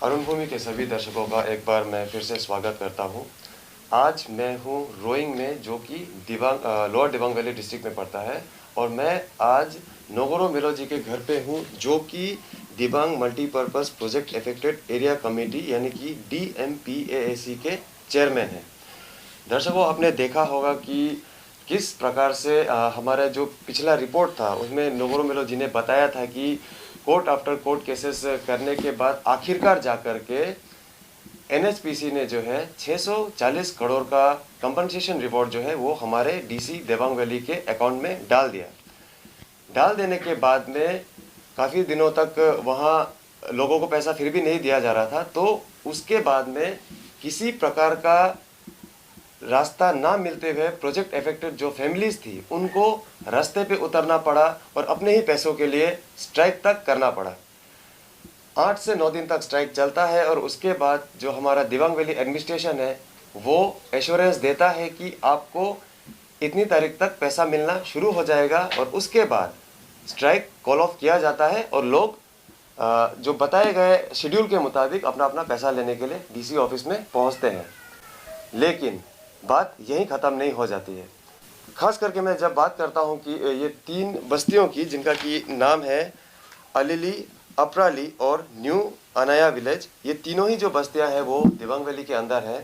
अरुण भूमि के सभी दर्शकों का एक बार मैं फिर से स्वागत करता हूं। आज मैं हूं रोइंग में, जो कि लोअर दिबांग वैली डिस्ट्रिक्ट में पड़ता है, और मैं आज नोगोरो मिलो जी के घर पे हूं, जो कि Dibang multipurpose project affected area committee यानी कि DMPAAC के चेयरमैन हैं। दर्शकों, आपने देखा होगा कि किस प्रकार से हमारा जो पिछला रिपोर्ट था उसमें नोगोरो मिलो जी ने बताया था कि कोर्ट आफ्टर कोर्ट केसेस करने के बाद आखिरकार जाकर के NHPC ने जो है 640 करोड़ का कंपनसेशन रिपोर्ट जो है वो हमारे DC दिबांग वैली के अकाउंट में डाल दिया। डाल देने के बाद में काफ़ी दिनों तक वहाँ लोगों को पैसा फिर भी नहीं दिया जा रहा था, तो उसके बाद में किसी प्रकार का रास्ता ना मिलते हुए प्रोजेक्ट अफेक्टेड जो फैमिलीज थी उनको रास्ते पे उतरना पड़ा और अपने ही पैसों के लिए स्ट्राइक तक करना पड़ा। 8 से 9 दिन तक स्ट्राइक चलता है और उसके बाद जो हमारा दिबांग वैली एडमिनिस्ट्रेशन है वो एश्योरेंस देता है कि आपको इतनी तारीख तक पैसा मिलना शुरू हो जाएगा, और उसके बाद स्ट्राइक कॉल ऑफ किया जाता है और लोग जो बताए गए शेड्यूल के मुताबिक अपना अपना पैसा लेने के लिए DC ऑफिस में पहुंचते हैं। लेकिन बात यहीं ख़त्म नहीं हो जाती है। खास करके मैं जब बात करता हूं कि ये 3 बस्तियों की, जिनका कि नाम है अलिली, अपराली और न्यू अनाया विलेज, ये तीनों ही जो बस्तियां हैं वो दिबांग वैली के अंदर हैं।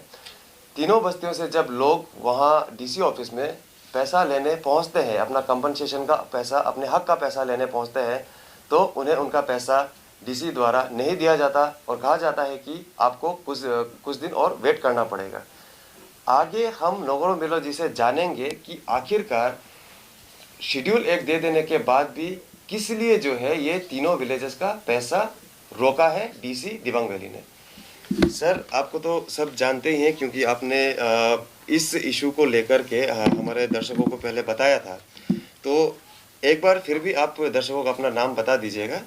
तीनों बस्तियों से जब लोग वहां DC ऑफिस में पैसा लेने पहुंचते हैं, अपना कंपनसेशन का पैसा, अपने हक का पैसा लेने पहुंचते हैं, तो उन्हें उनका पैसा DC द्वारा नहीं दिया जाता और कहा जाता है कि आपको कुछ दिन और वेट करना पड़ेगा। आगे हम नोगोरो मिलो जी से जानेंगे कि आखिरकार शेड्यूल 1 दे देने के बाद भी किस लिए जो है ये तीनों विलेजेस का पैसा रोका है DC दिबांग वैली ने। सर, आपको तो सब जानते ही हैं क्योंकि आपने इस इशू को लेकर के हमारे दर्शकों को पहले बताया था, तो एक बार फिर भी आप दर्शकों को अपना नाम बता दीजिएगा।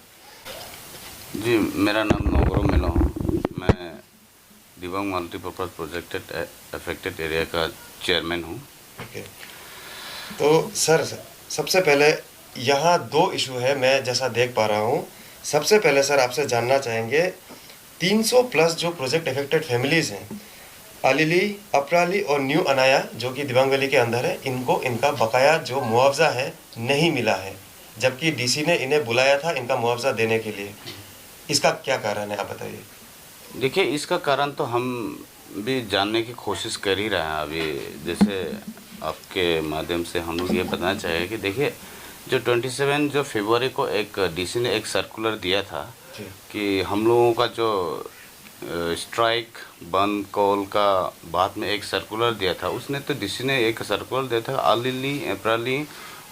जी, मेरा नाम नोगोरो मिलो है। मैं Dibang multipurpose project affected area का चेयरमैन हूँ। ओके, तो सर सबसे पहले यहाँ 2 इशू है, मैं जैसा देख पा रहा हूँ। सबसे पहले सर आपसे जानना चाहेंगे, 300 प्लस जो प्रोजेक्ट अफेक्टेड फैमिलीज़ हैं, अलिली, अपराली और न्यू अनाया जो कि दिबांग वैली के अंदर है, इनको इनका बकाया जो मुआवजा है नहीं मिला है, जबकि DC ने इन्हें बुलाया था इनका मुआवजा देने के लिए। इसका क्या कारण है, आप बताइए। देखिए, इसका कारण तो हम भी जानने की कोशिश कर ही रहे हैं। अभी जैसे आपके माध्यम से हम लोग ये बताना चाहेंगे कि देखिए, जो 27 जो फरवरी को एक DC ने एक सर्कुलर दिया था कि हम लोगों का जो स्ट्राइक बंद कॉल का बाद में एक सर्कुलर दिया था, उसने तो DC ने एक सर्कुलर दिया था अलिली, अपराली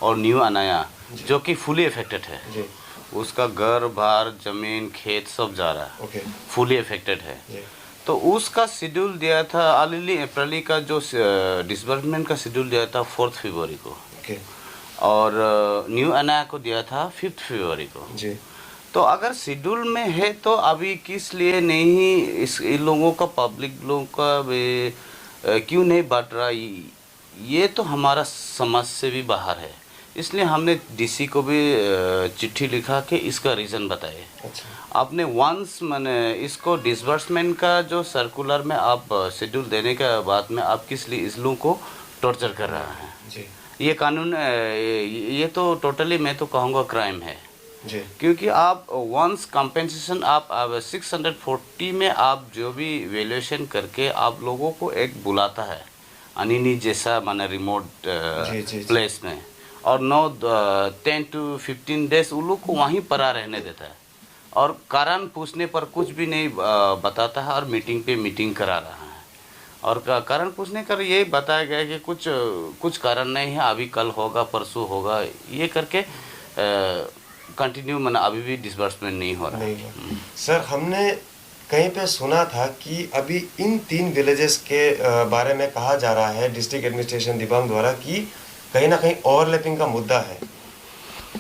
और न्यू अनाया जो कि फुली अफेक्टेड है। उसका घर बार जमीन खेत सब जा रहा है, फुली अफेक्टेड है। तो उसका शेड्यूल दिया था, अलिली अप्रैली का जो डिसबर्समेंट का शेड्यूल दिया था 4 फरवरी को, और न्यू अनाया को दिया था 5 फरवरी को। तो अगर शेड्यूल में है तो अभी किस लिए नहीं इन लोगों का, पब्लिक लोगों का क्यों नहीं बढ़ रहा, ये तो हमारा समझ से भी बाहर है। इसलिए हमने DC को भी चिट्ठी लिखा कि इसका रीज़न बताइए। आपने वंस मैंने इसको डिसबर्समेंट का जो सर्कुलर में आप शेड्यूल देने के बाद में आप किस लिए इस लोगों को टॉर्चर कर रहा है। ये कानून, ये तो टोटली मैं तो कहूँगा क्राइम है। क्योंकि आप वंस कंपेंसेशन आप 640 में आप जो भी वैल्यूएशन करके आप लोगों को एक बुलाता है अनिनी जैसा माने रिमोट प्लेस में, और 10 to 15 डेज उन लोग को वहीं पड़ा रहने देता है, और कारण पूछने पर कुछ भी नहीं बताता है, और मीटिंग पे मीटिंग करा रहा है। और कारण पूछने कर ये बताया गया कि कुछ कारण नहीं है, अभी कल होगा परसों होगा, ये करके कंटिन्यू मैंने अभी भी डिसबर्समेंट नहीं हो रहा है। सर, हमने कहीं पे सुना था कि अभी इन 3 विलेजेस के बारे में कहा जा रहा है डिस्ट्रिक्ट एडमिनिस्ट्रेशन दिबांग द्वारा कि कहीं ना कहीं ओवरलैपिंग का मुद्दा है।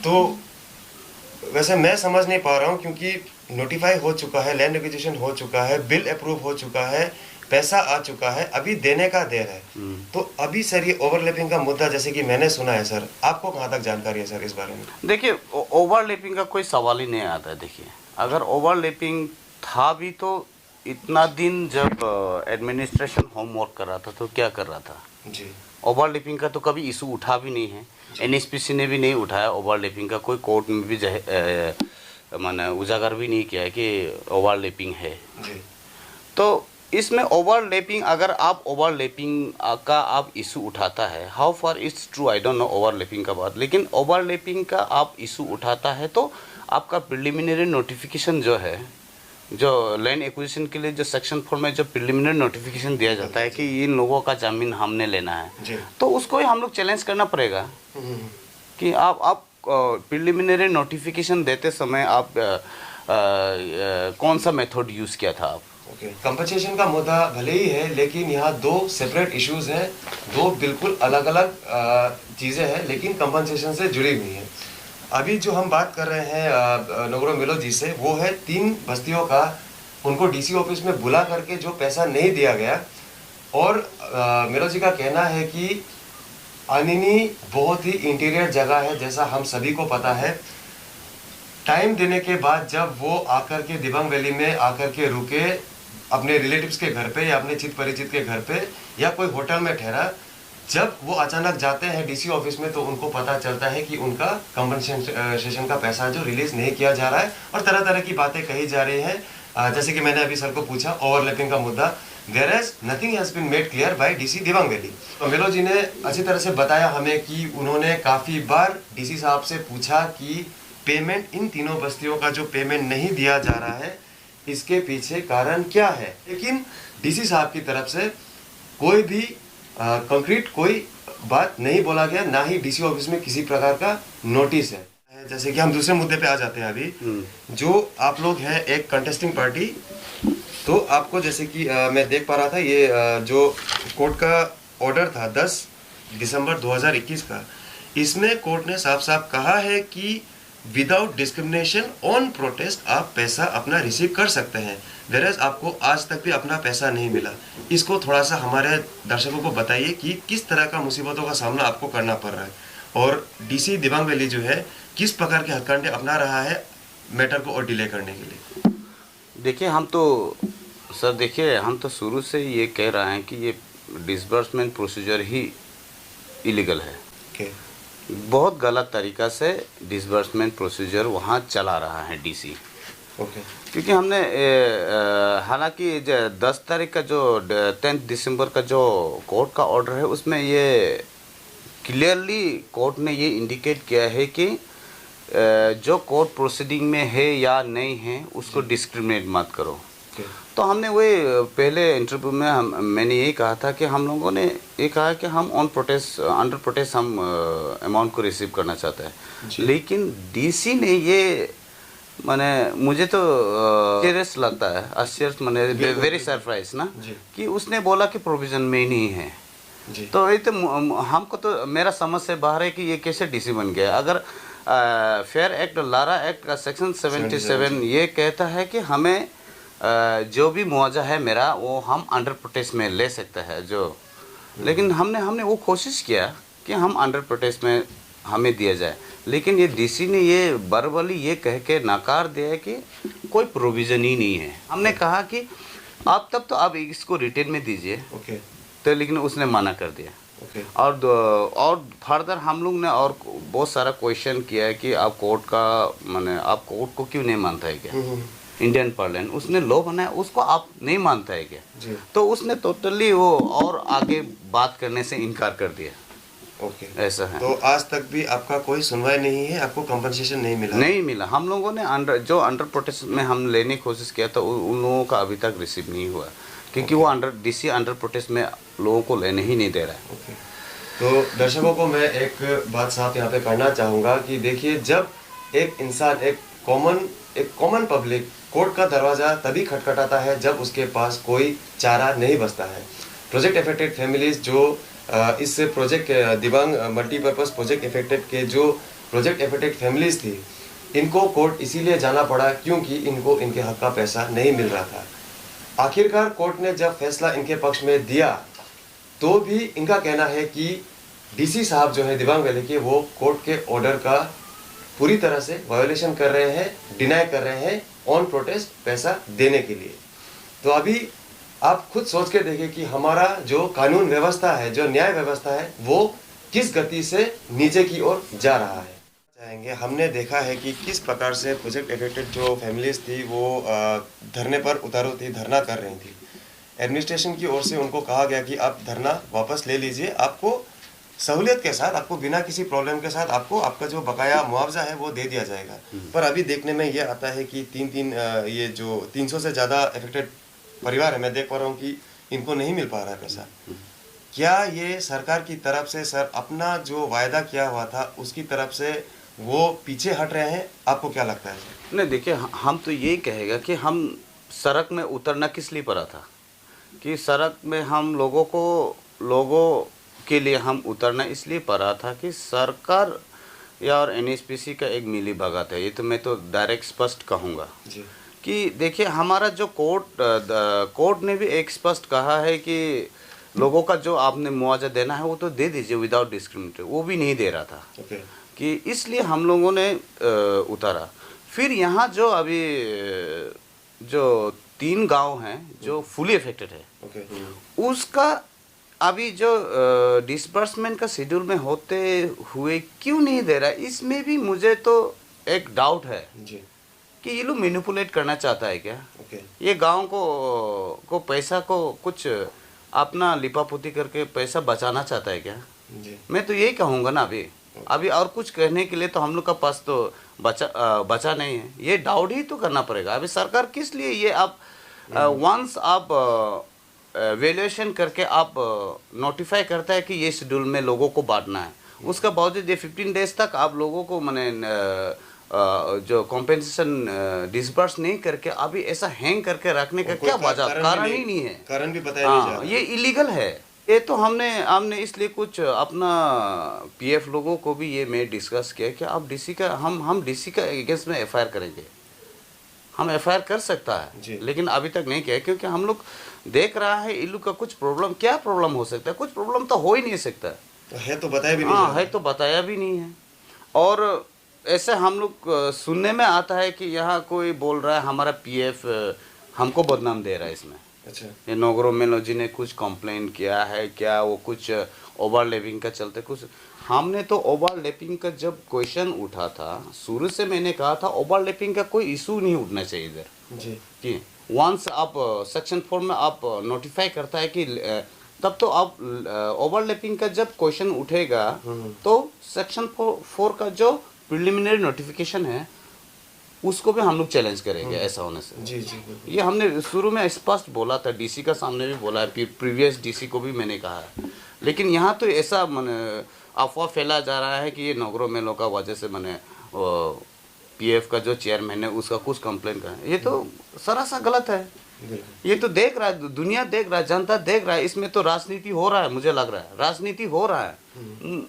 तो वैसे मैं समझ नहीं पा रहा हूँ, क्योंकि नोटिफाई हो चुका है, लैंड एक्विजिशन हो चुका है, बिल अप्रूव हो चुका है, पैसा आ चुका है, अभी देने का देर है। तो अभी सर ये ओवरलैपिंग का मुद्दा जैसे कि मैंने सुना है, सर आपको कहाँ तक जानकारी है सर इस बारे में? देखिए, ओवरलैपिंग का कोई सवाल ही नहीं आता है। देखिए, अगर ओवरलैपिंग था भी तो इतना दिन जब एडमिनिस्ट्रेशन होमवर्क कर रहा था तो क्या कर रहा था? जी ओवरलैपिंग का तो कभी इशू उठा भी नहीं है, एनएचपीसी ने भी नहीं उठाया ओवरलैपिंग का, कोई कोर्ट में भी माने उजागर भी नहीं किया है कि ओवरलैपिंग है। जी तो इसमें ओवरलैपिंग, अगर आप ओवरलैपिंग का आप इशू उठाता है, how far it's true I don't know overlapping का बात, लेकिन ओवरलैपिंग का आप इशू उठाता है तो आपका प्रिलिमिनरी नोटिफिकेशन जो है, जो लैंड एक्विजिशन के लिए जो सेक्शन 4 में जो प्रिलिमिनरी नोटिफिकेशन दिया जाता है कि इन लोगों का ज़मीन हमने लेना है, जी तो उसको ही हम लोग चैलेंज करना पड़ेगा कि आप प्रिलिमिनरी नोटिफिकेशन देते समय आप कौन सा मेथड यूज़ किया था आप? ओके, कंपनसेशन का मुद्दा भले ही है, लेकिन यहाँ दो सेपरेट इश्यूज हैं, दो बिल्कुल अलग अलग चीज़ें हैं, लेकिन कंपनसेशन से जुड़ी हुई हैं। अभी जो हम बात कर रहे हैं नगरो मिलो जी से, वो है 3 बस्तियों का, उनको डीसी ऑफिस में बुला करके जो पैसा नहीं दिया गया। और मिलो जी का कहना है कि अनिनी बहुत ही इंटीरियर जगह है, जैसा हम सभी को पता है। टाइम देने के बाद जब वो आकर के दिबांग वैली में आकर के रुके अपने रिलेटिव्स के घर पे या अपने चित परिचित के घर पे या कोई होटल में ठहरा, जब वो अचानक जाते हैं डीसी ऑफिस में तो उनको पता चलता है कि उनका कंपनसेशन का पैसा जो रिलीज नहीं किया जा रहा है, और तरह तरह की बातें कही जा रही हैं। जैसे कि मैंने अभी सर को पूछा ओवरलैपिंग का मुद्दा, whereas nothing has been made clear by DC Dibang valley. तो मिलो जी ने अच्छी तरह से बताया हमें कि उन्होंने काफ़ी बार डीसी साहब से पूछा कि पेमेंट, इन तीनों बस्तियों का जो पेमेंट नहीं दिया जा रहा है, इसके पीछे कारण क्या है, लेकिन डीसी साहब की तरफ से कोई भी कंक्रीट कोई बात नहीं बोला गया, ना ही डीसी ऑफिस में किसी प्रकार का नोटिस है। जैसे कि हम दूसरे मुद्दे पे आ जाते हैं अभी, जो आप लोग हैं एक कंटेस्टिंग पार्टी, तो आपको जैसे कि मैं देख पा रहा था ये जो कोर्ट का ऑर्डर था 10 दिसंबर 2021 का, इसमें कोर्ट ने साफ साफ कहा है कि विदाउट डिस्क्रिमिनेशन ऑन प्रोटेस्ट आप पैसा अपना रिसीव कर सकते हैं, वेरएज आपको आज तक भी अपना पैसा नहीं मिला। इसको थोड़ा सा हमारे दर्शकों को बताइए कि किस तरह का मुसीबतों का सामना आपको करना पड़ रहा है, और डीसी दिबांग वैली जो है किस प्रकार के हथकंडे अपना रहा है मैटर को और डिले करने के लिए। देखिए हम तो शुरू से ये कह रहे हैं कि ये डिसबर्समेंट प्रोसीजर ही इलीगल है। okay. बहुत गलत तरीका से डिसबर्समेंट प्रोसीजर वहाँ चला रहा है डीसी। ओके। क्योंकि हमने हालांकि 10 तारीख का जो 10 दिसंबर का जो कोर्ट का ऑर्डर है, उसमें ये क्लियरली कोर्ट ने ये इंडिकेट किया है कि जो कोर्ट प्रोसीडिंग में है या नहीं है उसको डिस्क्रिमिनेट मत करो। तो हमने वही पहले इंटरव्यू में मैंने यही कहा था कि हम लोगों ने ये कहा कि हम अंडर प्रोटेस्ट हम अमाउंट को रिसीव करना चाहते हैं, लेकिन डीसी ने ये माने मुझे तो सीरियस लगता है, आश्चर्य माने वेरी सरप्राइज ना कि उसने बोला कि प्रोविजन में ही नहीं है। तो ये तो हमको तो मेरा समझ से बाहर है कि ये कैसे डीसी बन गया। अगर फेयर एक्ट, लारा एक्ट का सेक्शन 77 ये कहता है कि हमें जो भी मुआवजा है मेरा वो हम अंडर प्रोटेस्ट में ले सकते हैं जो, लेकिन हमने वो कोशिश किया कि हम अंडर प्रोटेस्ट में हमें दिया जाए, लेकिन ये डीसी ने ये बरबली ये कह के नकार दिया कि कोई प्रोविज़न ही नहीं है। हमने कहा कि आप तब तो आप इसको रिटेन में दीजिए, तो लेकिन उसने मना कर दिया। और फर्दर हम लोग ने और बहुत सारा क्वेश्चन किया है कि आप कोर्ट का माने आप कोर्ट को क्यों नहीं मानता है क्या, इंडियन पार्लियामेंट उसने लॉ बनाया उसको आप नहीं मानता है क्या, तो उसने टोटली वो और आगे बात करने से इनकार कर दिया। ऐसा है। तो आज तक भी आपका कोई सुनवाई नहीं है, आपको कंपनसेशन नहीं मिला? हम लोगों ने अंडर प्रोटेस्ट में हम लेने की कोशिश किया तो उन लोगों का अभी तक रिसीव नहीं हुआ, क्योंकि वो डीसी अंडर प्रोटेस्ट में लोगों को लेने ही नहीं दे रहा है। तो दर्शकों को मैं एक बात साफ यहाँ पे करना चाहूँगा कि देखिए, जब एक इंसान एक कॉमन पब्लिक कोर्ट का दरवाज़ा तभी खटखटाता है जब उसके पास कोई चारा नहीं बचता है। प्रोजेक्ट अफेक्टेड फैमिलीज जो इस project Dibang multipurpose project affected के जो प्रोजेक्ट अफेक्टेड फैमिलीज थी, इनको कोर्ट इसीलिए जाना पड़ा क्योंकि इनको इनके हक का पैसा नहीं मिल रहा था। आखिरकार कोर्ट ने जब फैसला इनके पक्ष में दिया तो भी इनका कहना है कि डीसी साहब जो है दिबांग वैली के, वो कोर्ट के ऑर्डर का पूरी तरह से वायोलेशन कर रहे हैं, डिनाई कर रहे हैं ऑन प्रोटेस्ट पैसा देने के लिए। तो अभी आप खुद सोच के देखिए कि हमारा जो कानून व्यवस्था है, जो न्याय व्यवस्था है, वो किस गति से नीचे की ओर जा रहा है। चाहेंगे, हमने देखा है कि किस प्रकार से प्रोजेक्ट अफेक्टेड जो फैमिलीज थी वो धरने पर उतारू थी, धरना कर रही थी। एडमिनिस्ट्रेशन की ओर से उनको कहा गया कि आप धरना वापस ले लीजिए, आपको सहूलियत के साथ, आपको बिना किसी प्रॉब्लम के साथ आपको आपका जो बकाया मुआवजा है वो दे दिया जाएगा। पर अभी देखने में ये आता है कि ये जो 300 से ज़्यादा अफेक्टेड परिवार है, मैं देख पा रहा हूँ कि इनको नहीं मिल पा रहा है पैसा। क्या ये सरकार की तरफ से सर अपना जो वायदा किया हुआ था उसकी तरफ से वो पीछे हट रहे हैं? आपको क्या लगता है सर? नहीं देखिए, हम तो यही कहेगा कि हम सड़क में उतरना किस लिए पड़ा था, कि सड़क में हम लोगों के लिए हम उतरना इसलिए पड़ा था कि सरकार या और एनएचपीसी का एक मिली भगत है। ये तो मैं तो डायरेक्ट स्पष्ट कहूँगा जी। कि देखिए, हमारा जो कोर्ट ने भी एक स्पष्ट कहा है कि लोगों का जो आपने मुआवजा देना है वो तो दे दीजिए विदाउट डिस्क्रिमिनेट, वो भी नहीं दे रहा था। ओके। कि इसलिए हम लोगों ने उतारा। फिर यहाँ जो अभी जो 3 गांव हैं जो फुली अफेक्टेड है, ओके। उसका अभी जो डिसबर्समेंट का शेड्यूल में होते हुए क्यों नहीं दे रहा, इसमें भी मुझे तो एक डाउट है जी। कि ये लोग मैनिपुलेट करना चाहता है क्या। ओके। ये गांव को पैसा को कुछ अपना लिपापोती करके पैसा बचाना चाहता है क्या। जी। मैं तो यही कहूँगा ना, अभी और कुछ कहने के लिए तो हम लोग का पास तो बचा नहीं है। ये डाउट ही तो करना पड़ेगा। अभी सरकार किस लिए ये आप वंस आप वैल्यूएशन करके आप नोटिफाई करता है कि ये शेड्यूल में लोगों को बांटना है, उसका बावजूद ये 15 डेज तक आप लोगों को मैंने जो कॉम्पेंसेशन डिसबर्स नहीं करके अभी ऐसा हैंग करके रखने का क्या वजह, कारण ही नहीं है। कारण भी बताया नहीं जा हाँ, रहा। ये इलीगल है। ये तो हमने इसलिए कुछ अपना पीएफ लोगों को भी ये मैं डिस्कस किया कि आप डीसी का हम डीसी का अगेंस्ट में एफआईआर करेंगे। हम एफआईआर कर सकता है, लेकिन अभी तक नहीं किया क्योंकि हम लोग देख रहा है इल्लू का कुछ प्रॉब्लम, क्या प्रॉब्लम हो सकता है, कुछ प्रॉब्लम तो हो ही नहीं सकता है, तो बताया भी नहीं। हाँ, है तो बताया भी नहीं है। और ऐसे हम लोग सुनने में आता है कि यहाँ कोई बोल रहा है हमारा पीएफ हमको बदनाम दे रहा है इसमें। अच्छा। ये नोगरो मेलोजी ने कुछ कंप्लेन किया है क्या, वो कुछ ओवरलैपिंग का चलते कुछ। हमने तो ओवरलैपिंग का जब क्वेश्चन उठा था, शुरू से मैंने कहा था ओवरलैपिंग का कोई इशू नहीं उठना चाहिए इधर जी। कि वंस आप सेक्शन 4 में आप नोटिफाई करता है कि तब तो आप ओवरलैपिंग का जब क्वेश्चन उठेगा तो सेक्शन 4 का जो प्रिलिमिनरी नोटिफिकेशन है उसको भी हम लोग चैलेंज करेंगे ऐसा होने से। जी जी। ये हमने शुरू में स्पष्ट बोला था, डीसी का सामने भी बोला है, प्रीवियस डीसी को भी मैंने कहा है। लेकिन यहाँ तो ऐसा अफवाह फैला जा रहा है कि ये नोगरो मेलो का वजह से पीएफ का जो चेयरमैन है उसका कुछ कंप्लेन का है। ये तो सरासर गलत है। ये तो देख रहा है, दुनिया देख रहा है, जनता देख रहा है, इसमें तो राजनीति हो रहा है। मुझे लग रहा है राजनीति हो रहा है।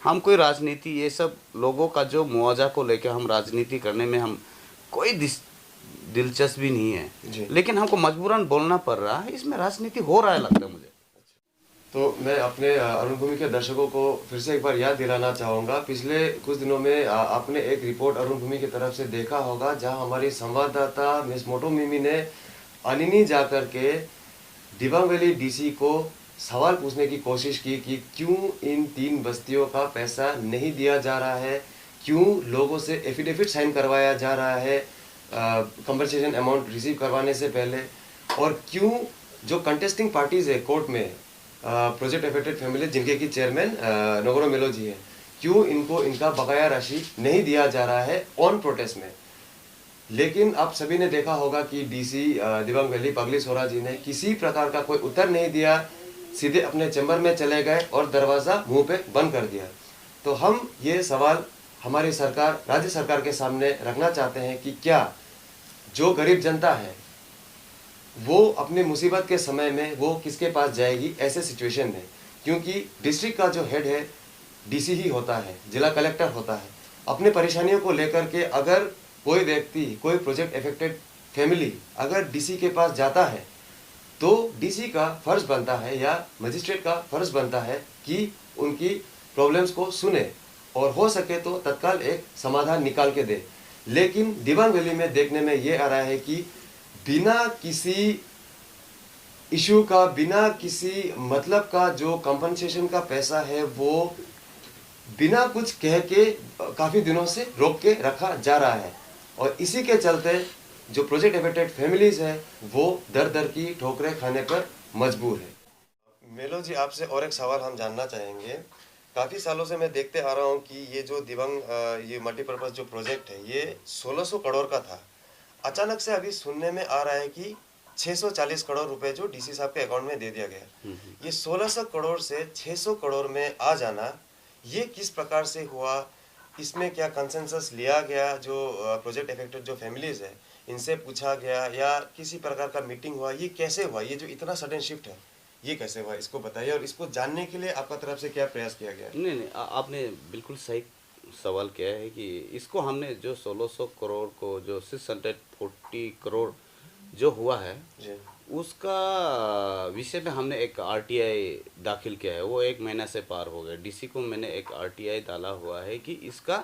हम कोई राजनीति, ये सब लोगों का जो मुआवजा को लेकर हम राजनीति करने में हम कोई दिलचस्पी नहीं है, लेकिन हमको मजबूरन बोलना पड़ रहा है, इसमें राजनीति हो रहा है लगता है मुझे। तो मैं अपने अरुण भूमि के दर्शकों को फिर से एक बार याद दिलाना चाहूँगा, पिछले कुछ दिनों में आपने एक रिपोर्ट अरुण भूमि की तरफ से देखा होगा जहां हमारी संवाददाता मिस मोटो मिमी ने अनिनी जाकर के दिबांग वैली डीसी को सवाल पूछने की कोशिश की कि क्यों इन 3 बस्तियों का पैसा नहीं दिया जा रहा है, क्यों लोगों से एफिडेविट साइन करवाया जा रहा है कंपनसेशन अमाउंट रिसीव करवाने से पहले, और क्यों जो कंटेस्टिंग पार्टीज है कोर्ट में प्रोजेक्ट अफेक्टेड फैमिली जिनके की चेयरमैन नोगरो मेलोजी है, क्यों इनको इनका बकाया राशि नहीं दिया जा रहा है ऑन प्रोटेस्ट में। लेकिन आप सभी ने देखा होगा कि डीसी दिबांग वैली पगली सोरा जी ने किसी प्रकार का कोई उत्तर नहीं दिया, सीधे अपने चैम्बर में चले गए और दरवाज़ा मुंह पे बंद कर दिया। तो हम ये सवाल हमारी सरकार, राज्य सरकार के सामने रखना चाहते हैं कि क्या जो गरीब जनता है वो अपनी मुसीबत के समय में वो किसके पास जाएगी ऐसे सिचुएशन में, क्योंकि डिस्ट्रिक्ट का जो हेड है डीसी ही होता है, जिला कलेक्टर होता है। अपनी परेशानियों को लेकर के अगर कोई व्यक्ति, कोई प्रोजेक्ट अफेक्टेड फैमिली अगर डीसी के पास जाता है तो डीसी का फर्ज बनता है या मजिस्ट्रेट का फर्ज बनता है कि उनकी प्रॉब्लम्स को सुने और हो सके तो तत्काल एक समाधान निकाल के दे। लेकिन दिबांग वैली में देखने में ये आ रहा है कि बिना किसी इशू का, बिना किसी मतलब का जो कंपनसेशन का पैसा है वो बिना कुछ कह के काफ़ी दिनों से रोक के रखा जा रहा है। और इसी के चलते जो प्रोजेक्ट अफेक्टेड फैमिलीज है वो दर दर की ठोकरें खाने पर मजबूर है। मेलो जी, आपसे और एक सवाल हम जानना चाहेंगे। काफ़ी सालों से मैं देखते आ रहा हूँ कि ये जो दिबांग ये मल्टीपर्पज़ जो प्रोजेक्ट है ये 1600 करोड़ का था। अचानक से अभी सुनने में आ रहा है कि 640 करोड़ रुपए जो डीसी साहब के अकाउंट में दे दिया गया। ये 1600 करोड़ से 600 करोड़ में आ जाना, ये किस प्रकार से हुआ? इसमें क्या कंसेंसस लिया गया? जो प्रोजेक्ट अफेक्टेड जो फैमिलीज है इनसे पूछा गया या किसी प्रकार का मीटिंग हुआ? ये कैसे हुआ? ये जो इतना सडन शिफ्ट है ये कैसे हुआ, इसको बताइए। और इसको जानने के लिए आपका तरफ से क्या प्रयास किया गया? नहीं, आपने बिल्कुल सही सवाल किया है कि इसको हमने जो 1600 करोड़ को जो 640 करोड़ जो हुआ है जी उसका विषय में हमने एक आरटीआई दाखिल किया है। वो 1 महीना से पार हो गया। डीसी को मैंने एक आरटीआई डाला हुआ है कि इसका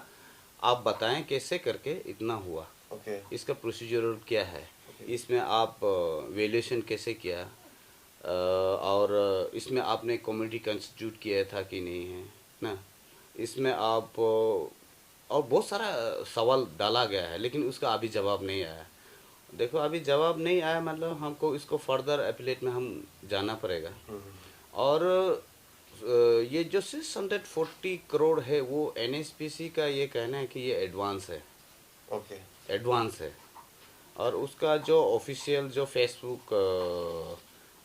आप बताएं कैसे करके इतना हुआ, ओके इसका प्रोसीजर क्या है, इसमें आप वैल्यूएशन कैसे किया, और इसमें आपने कमेटी कंस्टिट्यूट किया था कि नहीं है ना, इसमें आप और बहुत सारा सवाल डाला गया है लेकिन उसका अभी जवाब नहीं आया। देखो अभी जवाब नहीं आया मतलब हमको इसको फर्दर अपीलेट में हम जाना पड़ेगा। और ये जो 640 करोड़ है वो एनएचपीसी का ये कहना है कि ये एडवांस है, ओके एडवांस है। और उसका जो ऑफिशियल जो फेसबुक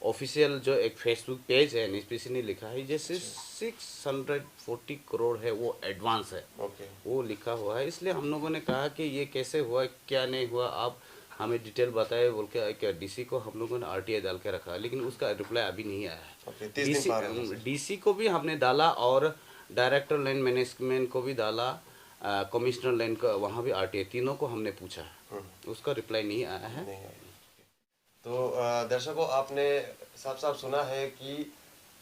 ऑफिशियल जो एक फेसबुक पेज है एनएचपीसी ने लिखा है जैसे 640 करोड़ है वो एडवांस है, ओके वो लिखा हुआ है। इसलिए हम लोगों ने कहा कि ये कैसे हुआ क्या नहीं हुआ आप हमें डिटेल बताए बोल के क्या डीसी को हम लोगों ने आरटीआई डाल के रखा लेकिन उसका रिप्लाई अभी नहीं आया ओके, है। 30 दिन पार है सर। डीसी को भी हमने डाला और डायरेक्टर लैंड मैनेजमेंट को भी डाला, कमिश्नर लैंड का वहाँ भी आरटीआई, तीनों को हमने पूछा, उसका रिप्लाई नहीं आया है। नहीं है। तो दर्शकों, आपने साफ साफ सुना है कि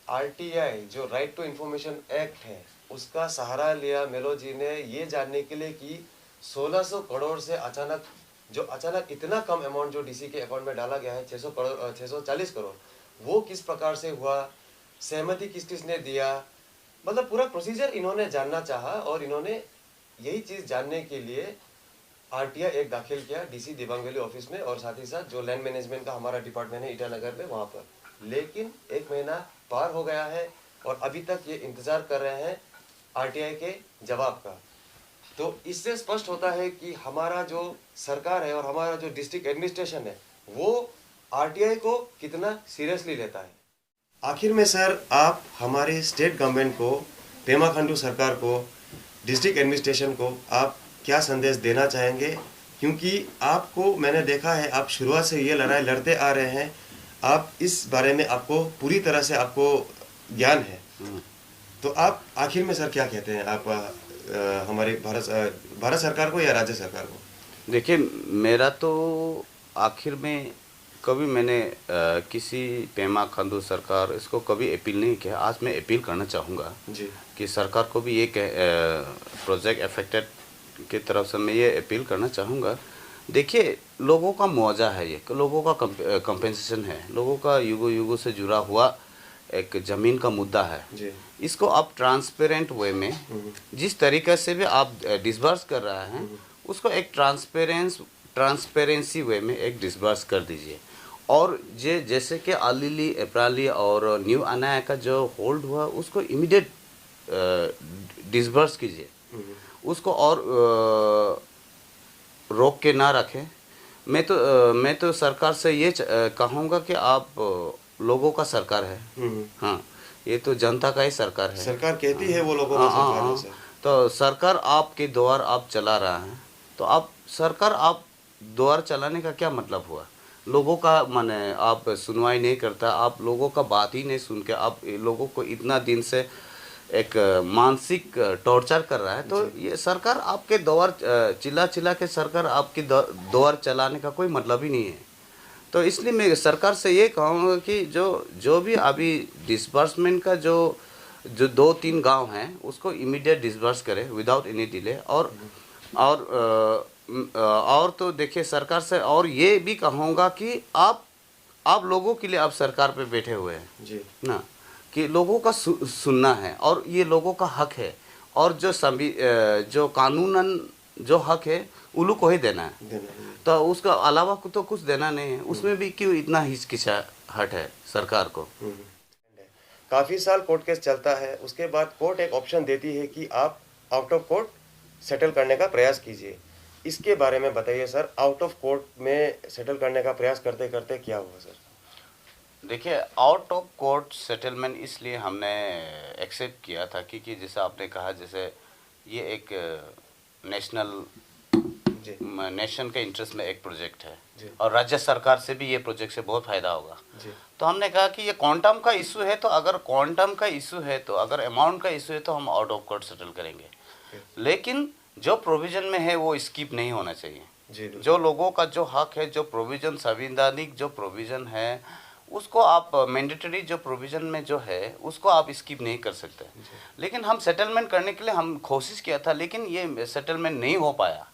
आरटीआई जो राइट टू इंफॉर्मेशन एक्ट है उसका सहारा लिया मेलो जी ने ये जानने के लिए कि 1600 करोड़ से अचानक इतना कम अमाउंट जो डीसी के अकाउंट में डाला गया है 640 करोड़, वो किस प्रकार से हुआ, सहमति किस किसने दिया, मतलब पूरा प्रोसीजर इन्होंने जानना चाहा। और इन्होंने यही चीज़ जानने के लिए आरटीआई एक दाखिल किया डीसी दिबांग वैली ऑफिस में और साथ ही साथ जो लैंड मैनेजमेंट का हमारा डिपार्टमेंट है ईटानगर में वहाँ पर। लेकिन 1 महीना पार हो गया है और अभी तक ये इंतज़ार कर रहे हैं आरटीआई के जवाब का। तो इससे स्पष्ट होता है कि हमारा जो सरकार है और हमारा जो डिस्ट्रिक्ट एडमिनिस्ट्रेशन है वो आरटीआई को कितना सीरियसली लेता है। आखिर में सर, आप हमारे स्टेट गवर्नमेंट को, पेमा खांडू सरकार को, डिस्ट्रिक्ट एडमिनिस्ट्रेशन को आप क्या संदेश देना चाहेंगे? क्योंकि आपको मैंने देखा है आप शुरुआत से ये लड़ाई लड़ते आ रहे हैं, आप इस बारे में आपको पूरी तरह से आपको ज्ञान है। तो आप आखिर में सर क्या कहते हैं आप हमारे भारत सरकार को या राज्य सरकार को? देखिए मेरा तो आखिर में कभी मैंने किसी पेमा खांडू सरकार इसको कभी अपील नहीं किया। आज मैं अपील करना चाहूँगा जी कि सरकार को भी ये प्रोजेक्ट अफेक्टेड की तरफ से मैं ये अपील करना चाहूँगा। देखिए लोगों का मुआवजा है, ये लोगों का कंपेंसेशन है, लोगों का युगों से जुड़ा हुआ एक ज़मीन का मुद्दा है जी इसको आप ट्रांसपेरेंट वे में जिस तरीक़े से भी आप डिसबर्स कर रहे हैं उसको एक ट्रांसपेरेंसी वे में एक डिसबर्स कर दीजिए। और जैसे कि आलिली एप्राली और न्यू अनाया का जो होल्ड हुआ उसको इमीडिएट डिसबर्स कीजिए, उसको और रोक के ना रखें। मैं तो सरकार से ये कहूँगा कि आप लोगों का सरकार है, हाँ ये तो जनता का ही सरकार है। सरकार कहती है वो लोगों का सरकार है सर। तो सरकार आपके द्वार आप चला रहा है तो आप सरकार आप द्वार चलाने का क्या मतलब हुआ? लोगों का माने आप सुनवाई नहीं करता, आप लोगों का बात ही नहीं सुन के आप लोगों को इतना दिन से एक मानसिक टॉर्चर कर रहा है। तो ये सरकार आपके द्वार चिल्ला के सरकार आपके द्वार चलाने का कोई मतलब ही नहीं है। तो इसलिए मैं सरकार से ये कहूँगा कि जो भी अभी डिसबर्समेंट का जो जो 2-3 गांव हैं उसको इमीडिएट डिसबर्स करे विदाउट एनी डिले। और तो देखिए सरकार से और ये भी कहूँगा कि आप लोगों के लिए आप सरकार पे बैठे हुए हैं जी ना, कि लोगों का सुनना है और ये लोगों का हक है, और जो कानूनन जो हक है वो लोग को ही देना है, तो उसका अलावा तो कुछ देना नहीं है। उसमें भी क्यों इतना हिचकिचाहट है सरकार को। काफ़ी साल कोर्ट केस चलता है, उसके बाद कोर्ट एक ऑप्शन देती है कि आप आउट ऑफ कोर्ट सेटल करने का प्रयास कीजिए। इसके बारे में बताइए सर, आउट ऑफ कोर्ट में सेटल करने का प्रयास करते करते क्या हुआ सर? देखिए आउट ऑफ कोर्ट सेटलमेंट इसलिए हमने एक्सेप्ट किया था क्योंकि जैसे आपने कहा, जैसे ये एक नेशन के इंटरेस्ट में एक प्रोजेक्ट है और राज्य सरकार से भी ये प्रोजेक्ट से बहुत फ़ायदा होगा। तो हमने कहा कि ये क्वांटम का इशू है, तो अगर क्वांटम का इशू है, तो अगर अमाउंट का इशू है तो हम आउट ऑफ कोर्ट सेटल करेंगे, लेकिन जो प्रोविज़न में है वो स्किप नहीं होना चाहिए। जो लोगों का जो हक है, जो प्रोविज़न संवैधानिक जो प्रोविज़न है, उसको आप मैंडेटरी जो प्रोविज़न में जो है उसको आप स्किप नहीं कर सकते। लेकिन हम सेटलमेंट करने के लिए हम कोशिश किया था, लेकिन ये सेटलमेंट नहीं हो पाया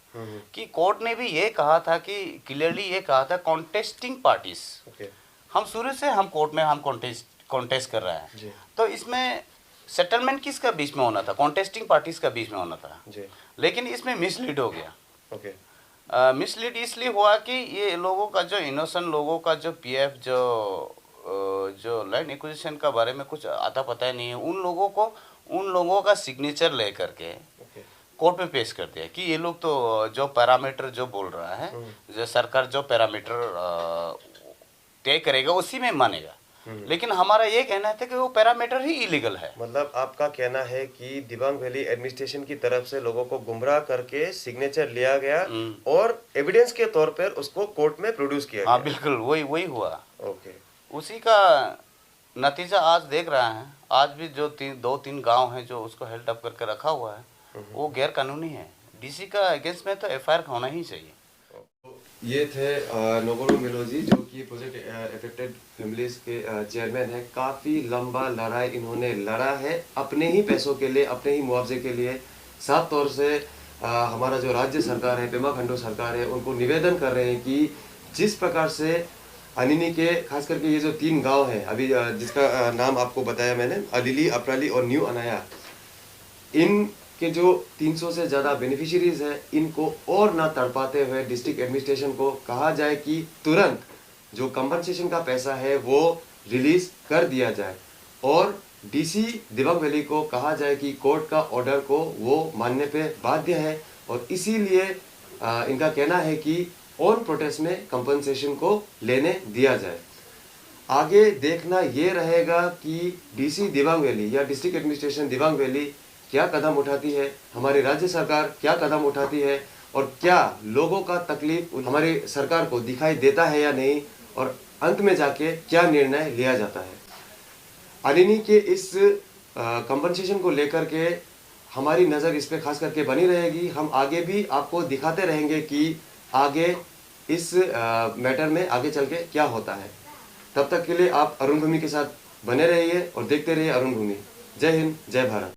कि कोर्ट ने भी ये कहा था कि क्लियरली ये कहा था कॉन्टेस्टिंग पार्टीज। हम शुरू से हम कोर्ट में हम कॉन्टेस्ट कर रहे हैं, तो इसमें सेटलमेंट किसका बीच में होना था? कॉन्टेस्टिंग पार्टीज का बीच में होना था, लेकिन इसमें मिसलीड हो गया। मिसलीड इसलिए हुआ कि ये लोगों का जो इनोसेंट लोगों का जो पीएफ जो लैंड एक्विजिशन का बारे में कुछ आता पता ही नहीं है, उन लोगों का सिग्नेचर ले करके कोर्ट में पेश कर दिया कि ये लोग तो जो पैरामीटर जो बोल रहा है, जो सरकार जो पैरामीटर तय करेगा उसी में मानेगा। लेकिन हमारा ये कहना था कि वो पैरामीटर ही इलीगल है। मतलब आपका कहना है कि दिबांग वैली एडमिनिस्ट्रेशन की तरफ से लोगों को गुमराह करके सिग्नेचर लिया गया और एविडेंस के तौर पर उसको कोर्ट में प्रोड्यूस किया गया। हाँ बिल्कुल, वही हुआ। उसी का नतीजा आज देख रहा है। आज भी जो 2-3 गांव हैं जो उसको हेल्ड अप करके रखा हुआ है, वो गैर कानूनी है। डीसी का अगेंस्ट में तो एफआईआर होना ही चाहिए। ये थे नोगोरो मेलोजी, जो कि प्रोजेक्ट अफेक्टेड फैमिलीज के चेयरमैन हैं। काफ़ी लंबा लड़ाई इन्होंने लड़ा है अपने ही पैसों के लिए, अपने ही मुआवजे के लिए। साफ तौर से हमारा जो राज्य सरकार है, पेमा खंडो सरकार है, उनको निवेदन कर रहे हैं कि जिस प्रकार से अनिनी के खास करके ये जो 3 गांव हैं अभी जिसका नाम आपको बताया मैंने, अलिली, अपराली और न्यू अनाया, इन के जो 300 से ज़्यादा बेनिफिशियरीज हैं, इनको और ना तड़पाते हुए डिस्ट्रिक्ट एडमिनिस्ट्रेशन को कहा जाए कि तुरंत जो कंपनसेशन का पैसा है वो रिलीज कर दिया जाए, और डीसी दिबांग वैली को कहा जाए कि कोर्ट का ऑर्डर को वो मानने पे बाध्य है। और इसीलिए इनका कहना है कि ऑन प्रोटेस्ट में कंपनसेशन को लेने दिया जाए। आगे देखना ये रहेगा कि डीसी दिबांग वैली या डिस्ट्रिक्ट एडमिनिस्ट्रेशन दिबांग वैली क्या कदम उठाती है, हमारी राज्य सरकार क्या कदम उठाती है, और क्या लोगों का तकलीफ हमारी सरकार को दिखाई देता है या नहीं, और अंत में जाके क्या निर्णय लिया जाता है। अनिनी के इस कंपनसेशन को लेकर के हमारी नज़र इस पे खास करके बनी रहेगी। हम आगे भी आपको दिखाते रहेंगे कि आगे इस मैटर में आगे चल के क्या होता है। तब तक के लिए आप अरुण भूमि के साथ बने रहिए और देखते रहिए अरुण भूमि। जय हिंद, जय भारत।